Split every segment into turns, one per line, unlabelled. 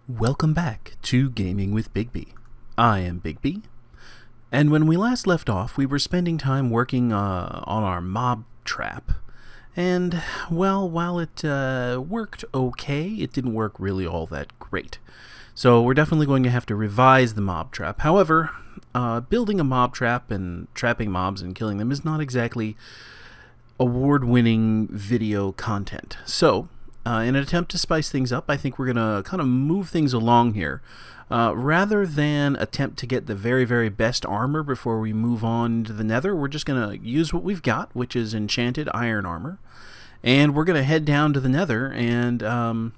Welcome back to Gaming with Big B. I am Big B, and when we last left off, we were spending time working on our mob trap, and, well, while it worked okay, it didn't work really all that great. So we're definitely going to have to revise the mob trap. However, building a mob trap and trapping mobs and killing them is not exactly award-winning video content. So, in an attempt to spice things up, I think we're going to kind of move things along here. Rather than attempt to get the very, very best armor before we move on to the nether, we're just going to use what we've got, which is enchanted iron armor. And we're going to head down to the nether and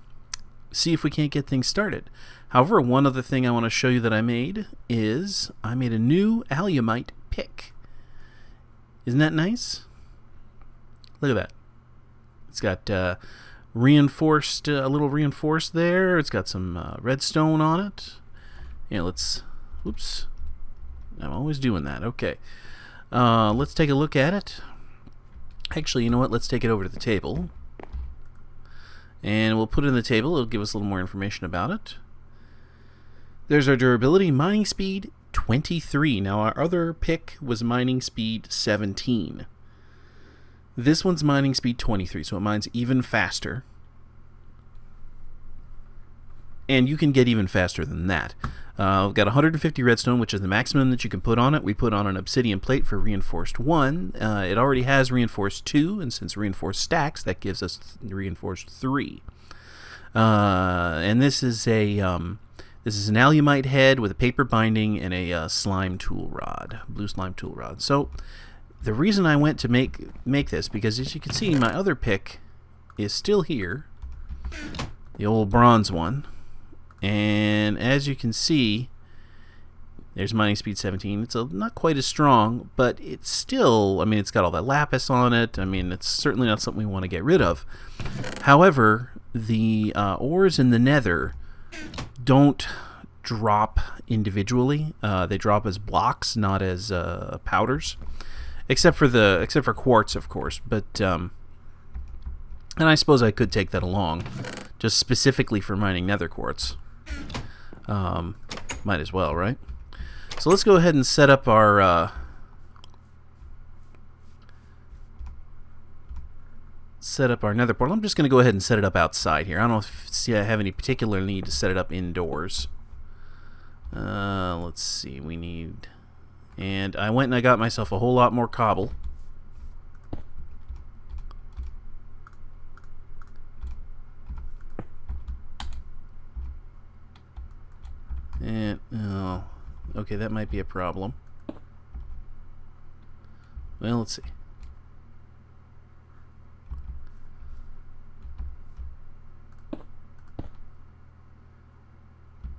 see if we can't get things started. However, one other thing I want to show you that I made is I made a new alumite pick. Isn't that nice? Look at that. It's got reinforced, a little reinforced there. It's got some redstone on it. Yeah, let's, oops, I'm always doing that. Okay, let's take a look at it. Actually, you know what, let's take it over to the table and we'll put it in the table. It'll give us a little more information about it. There's our durability. Mining speed 23. Now our other pick was mining speed 17. This one's mining speed 23, so it mines even faster. And you can get even faster than that. We've got 150 redstone, which is the maximum that you can put on it. We put on an obsidian plate for reinforced 1. It already has reinforced 2, and since reinforced stacks, that gives us reinforced 3. And this is an alumite head with a paper binding and a slime tool rod, blue slime tool rod. So the reason I went to make this, because as you can see, my other pick is still here, the old bronze one. And as you can see, there's mining speed 17. It's not quite as strong, but it's still, I mean, it's got all that lapis on it. I mean, it's certainly not something we want to get rid of. However, the ores in the nether don't drop individually. They drop as blocks, not as powders. Except for quartz, of course. But and I suppose I could take that along, just specifically for mining nether quartz. Might as well, right? So let's go ahead and set up our nether portal. I'm just going to go ahead and set it up outside here. I don't see I have any particular need to set it up indoors. Let's see. We need, and I went and I got myself a whole lot more cobble. And, oh, okay, that might be a problem. Well, let's see.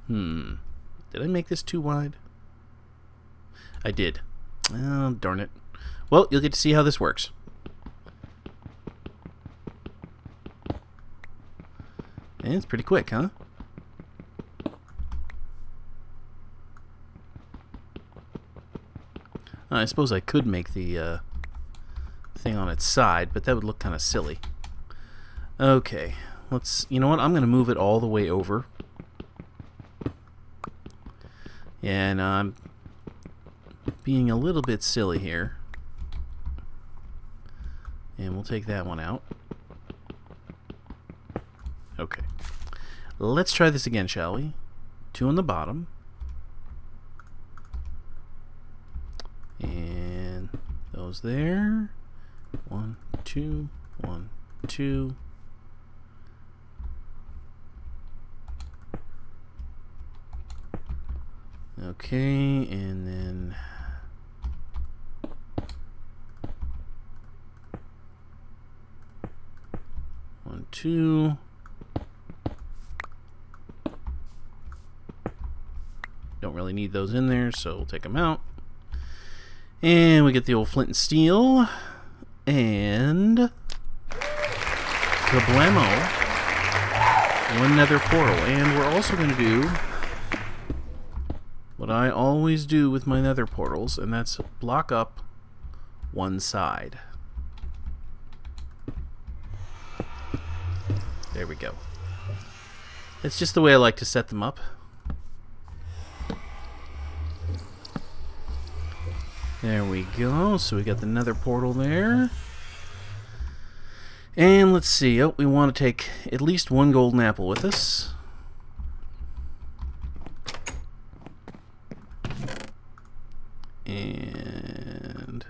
Did I make this too wide? I did. Oh, darn it. Well, you'll get to see how this works. And it's pretty quick, huh? I suppose I could make the thing on its side, but that would look kind of silly. Okay, you know what? I'm going to move it all the way over. And I'm being a little bit silly here. And we'll take that one out. Okay. Let's try this again, shall we? 2 on the bottom. And those there. 1, 2, 1, 2. Okay, and then 1, 2. Don't really need those in there, so we'll take them out. And we get the old flint and steel. And kablamo. 1 nether portal. And we're also going to do what I always do with my nether portals, and that's block up one side. There we go. It's just the way I like to set them up. There we go. So we got the nether portal there. And let's see. Oh, we want to take at least one golden apple with us. And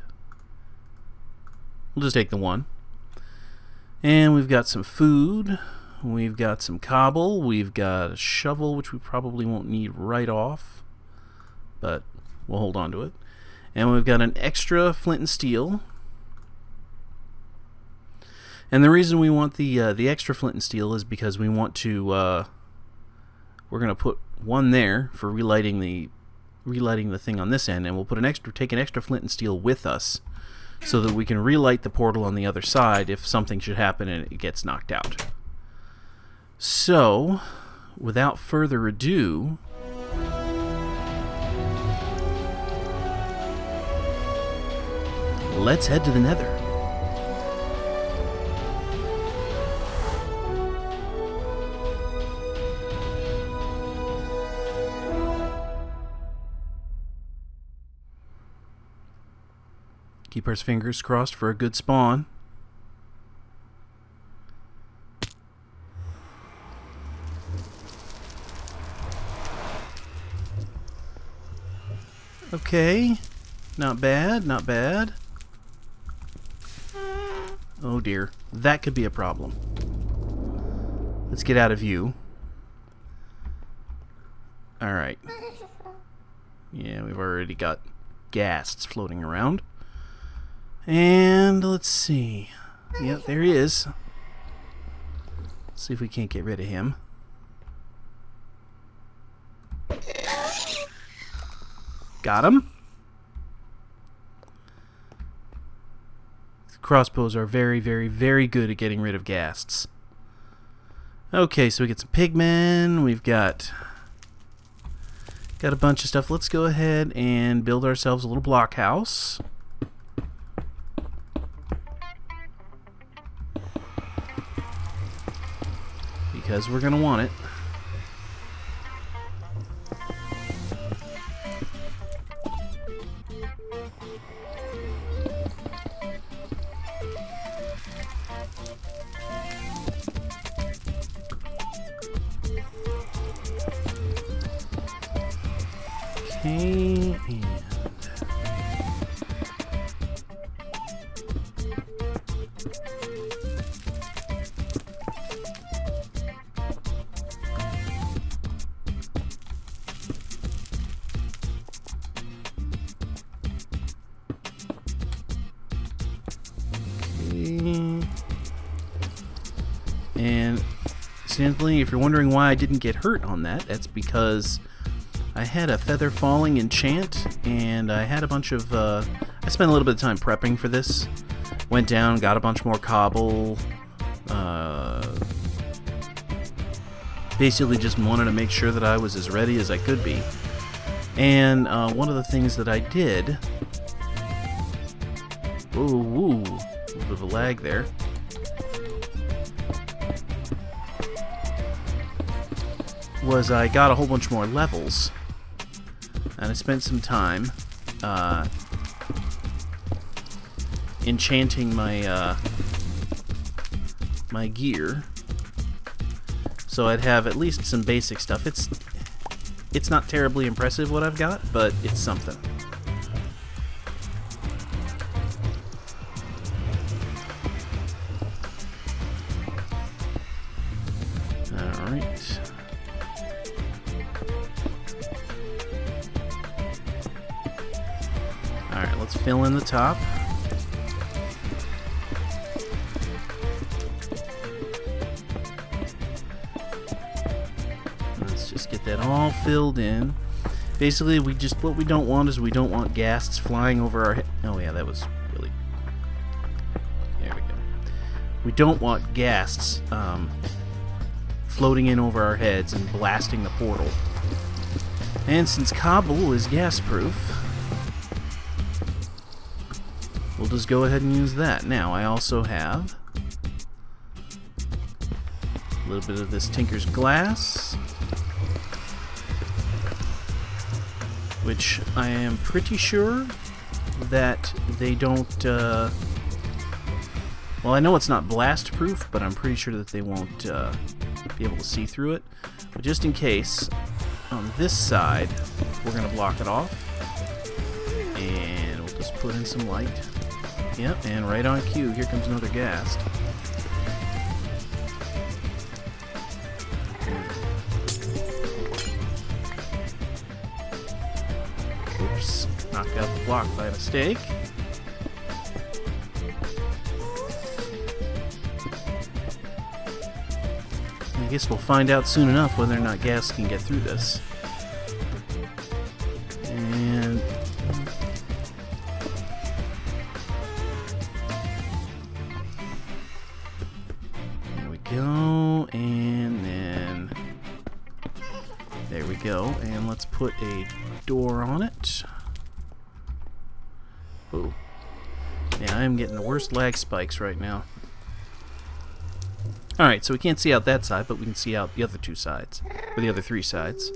we'll just take the one. And we've got some food. We've got some cobble. We've got a shovel, which we probably won't need right off, but we'll hold on to it. And we've got an extra flint and steel. And the reason we want the extra flint and steel is because we want to we're going to put one there for relighting the thing on this end, and we'll put take an extra flint and steel with us so that we can relight the portal on the other side if something should happen and it gets knocked out. So, without further ado, let's head to the nether. Keep our fingers crossed for a good spawn. Okay, not bad, not bad. Oh dear, that could be a problem. Let's get out of view. Alright. Yeah, we've already got ghasts floating around. And let's see. Yep, there he is. Let's see if we can't get rid of him. Got him. Crossbows are very, very, very good at getting rid of ghasts. Okay, so we get some pigmen. We've got a bunch of stuff. Let's go ahead and build ourselves a little blockhouse. Because we're going to want it. Okay, and incidentally, if you're wondering why I didn't get hurt on that, that's because I had a feather falling enchant, and I had a bunch of, I spent a little bit of time prepping for this. Went down, got a bunch more cobble, basically just wanted to make sure that I was as ready as I could be. And one of the things that I did, a little bit of a lag there, was I got a whole bunch more levels. And I spent some time enchanting my my gear, so I'd have at least some basic stuff. It's not terribly impressive what I've got, but it's something. All right. Alright, let's fill in the top. Let's just get that all filled in. Basically, what we don't want is we don't want ghasts flying over our head. Oh yeah, that was really... There we go. We don't want ghasts floating in over our heads and blasting the portal. And since cobble is gas-proof, we'll just go ahead and use that. Now, I also have A little bit of this Tinker's Glass, which I am pretty sure that they don't, well, I know it's not blast proof, but I'm pretty sure that they won't be able to see through it. But just in case, on this side, we're going to block it off, and we'll just put in some light. Yep, and right on cue, here comes another ghast. Oops, knocked out the block by mistake. I guess we'll find out soon enough whether or not gas can get through this. And there we go, and then there we go, and let's put a door on it. Ooh. Yeah, I am getting the worst lag spikes right now. Alright, so we can't see out that side, but we can see out the other two sides, or the other three sides.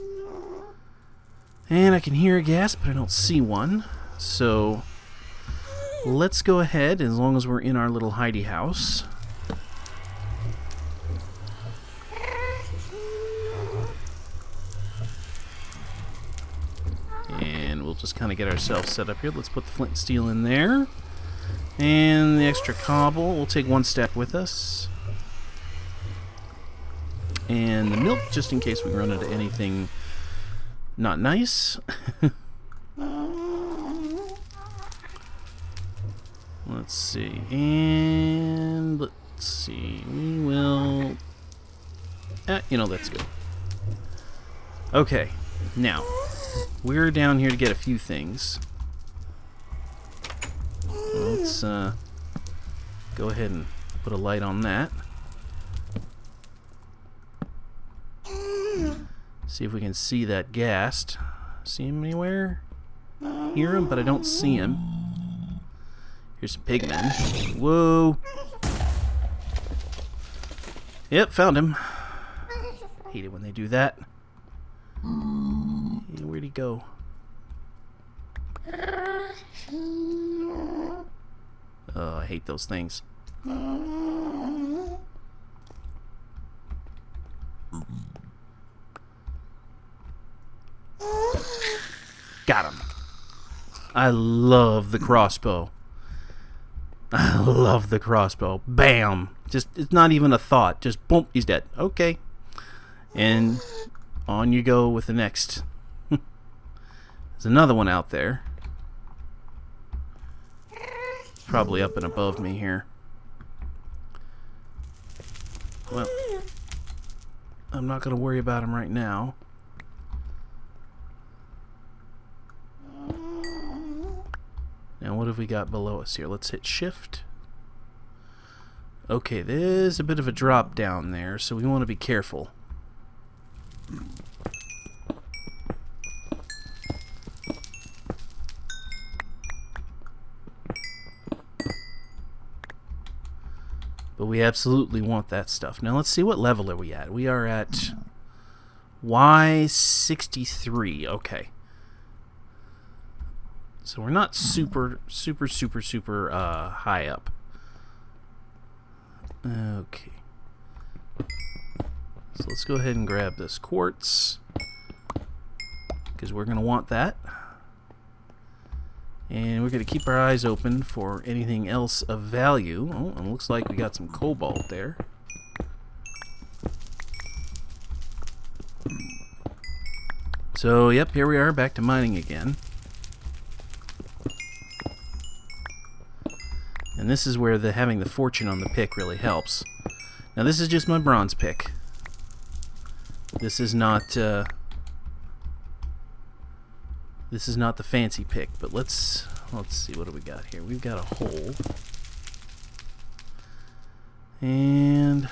And I can hear a ghast, but I don't see one. So let's go ahead, as long as we're in our little hidey house. And we'll just kind of get ourselves set up here. Let's put the flint and steel in there. And the extra cobble, we'll take one stack with us. And the milk, just in case we run into anything not nice. Let's see. And let's see. We will... you know, that's good. Okay. Now, we're down here to get a few things. Let's go ahead and put a light on that. See if we can see that ghast. See him anywhere? Hear him, but I don't see him. Here's some pigmen. Whoa! Yep, found him. Hate it when they do that. Yeah, where'd he go? Oh, I hate those things. Got him. I love the crossbow. I love the crossbow. Bam! Just, it's not even a thought. Just boom, he's dead. Okay. And on you go with the next. There's another one out there. Probably up and above me here. Well, I'm not going to worry about him right now. Now what have we got below us here? Let's hit shift. Okay, there's a bit of a drop down there, so we want to be careful. But we absolutely want that stuff. Now let's see, what level are we at? We are at Y63. Okay. So we're not super high up. Okay. So let's go ahead and grab this quartz, because we're going to want that. And we're going to keep our eyes open for anything else of value. Oh, and it looks like we got some cobalt there. So, yep, here we are, back to mining again. And this is where having the fortune on the pick really helps. Now, this is just my bronze pick. This is not the fancy pick, but let's see, what do we got here? We've got a hole. And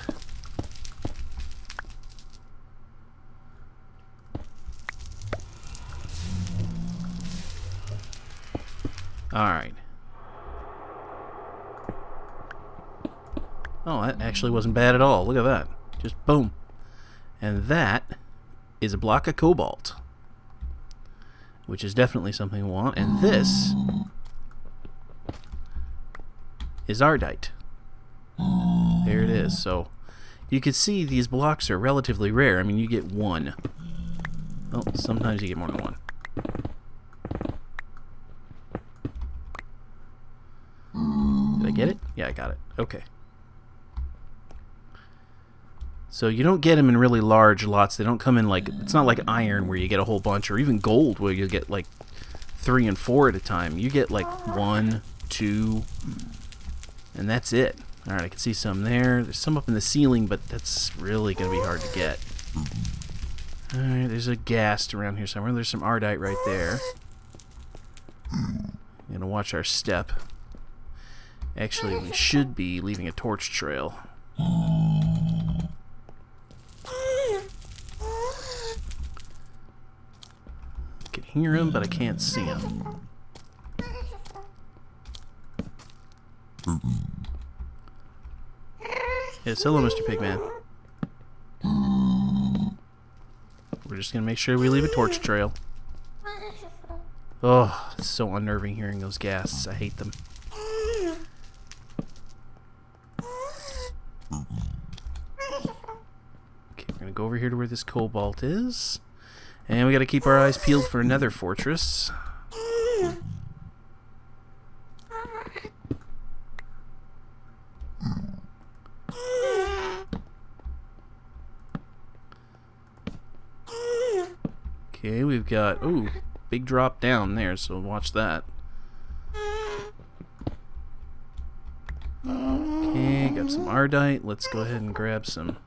alright. Oh, that actually wasn't bad at all. Look at that. Just boom. And that is a block of cobalt, which is definitely something we want. And this is ardite. There it is. So you can see these blocks are relatively rare. I mean, you get one. Oh, sometimes you get more than one. Did I get it? Yeah, I got it. Okay. So you don't get them in really large lots. They don't come in like, it's not like iron where you get a whole bunch, or even gold where you get like 3 and 4 at a time. You get like 1, 2, and that's it. Alright, I can see some there. There's some up in the ceiling, but that's really going to be hard to get. Alright, there's a ghast around here somewhere. There's some ardite right there. Gonna watch our step. Actually, we should be leaving a torch trail. I can hear him, but I can't see him. Yes, hello, Mr. Pigman. We're just gonna make sure we leave a torch trail. Oh, it's so unnerving hearing those ghasts. I hate them. Okay, we're gonna go over here to where this cobalt is. And we gotta keep our eyes peeled for another fortress. Okay, we've got, ooh, big drop down there, so watch that. Okay, got some ardite. Let's go ahead and grab some